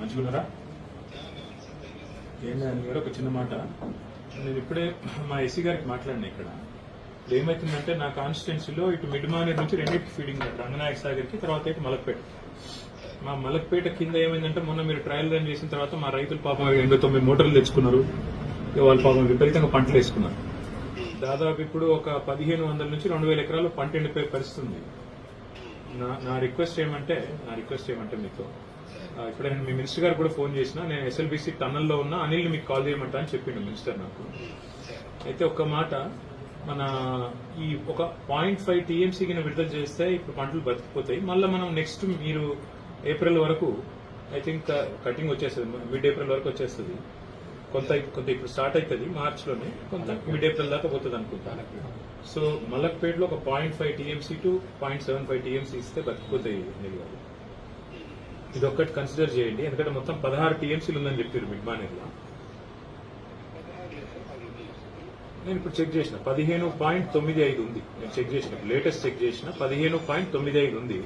మంచిగున్నారా? ఏంటంటే కూడా ఒక చిన్న మాట, నేను ఇప్పుడే మా ఎస్సీ గారికి మాట్లాడినా. ఇక్కడ ఏమైతుందంటే నా కాన్స్టిట్యున్సీలో ఇటు మిడ్ మానేర్ నుంచి రెండింటికి ఫీడింగ్ రంగనాయక సాగర్కి, తర్వాత ఇటు మలక్పేట. మా మలక్పేట కింద ఏమైందంటే మొన్న మీరు ట్రయల్ రన్ చేసిన తర్వాత మా రైతులు పాపం 89 మోటార్లు తెచ్చుకున్నారు. వాళ్ళు పాపం విపరీతంగా పంటలు వేసుకున్నారు. దాదాపు ఇప్పుడు ఒక 1500 నుంచి 2000 ఎకరాలు పంట ఎండిపోయే పరిస్థితి ఉంది. నా రిక్వెస్ట్ ఏమంటే మీతో ఇప్పుడు నేను మీ మినిస్టర్ గారు కూడా ఫోన్ చేసిన, నేను ఎస్ఎల్బీసీ టన్నల్లో ఉన్న అనిల్ని మీకు కాల్ చేయమంటా అని చెప్పిండు మినిస్టర్ నాకు. అయితే ఒక్క మాట, మన ఈ ఒక 0.5 టీఎంసీ కింద విడుదల చేస్తే ఇప్పుడు పంటలు బతికిపోతాయి. మళ్ళీ మనం నెక్స్ట్ మీరు ఏప్రిల్ వరకు ఐ థింక్ కటింగ్ వచ్చేస్తుంది, మిడ్ ఏప్రిల్ వరకు వచ్చేస్తుంది. కొంత ఇప్పుడు స్టార్ట్ అవుతుంది మార్చ్లోనే, కొంత మిడ్ ఏప్రిల్ దాకా పోతుంది అనుకుంటా. సో మలక్పేటలో ఒక 0.5 టీఎంసీ టు 0.75 టీఎంసీ ఇస్తే బతికిపోతాయి అనిల్ గారు. ఇది ఒక్కటి కన్సిడర్ చేయండి, ఎందుకంటే మొత్తం 16 టీఎంసీలు ఉందని చెప్పారు మిడ్ మానేర్లో. నేను ఇప్పుడు చెక్ చేసిన 15.95 ఉంది. నేను చెక్ చేసిన, లేటెస్ట్ చెక్ చేసిన 15.95 ఉంది.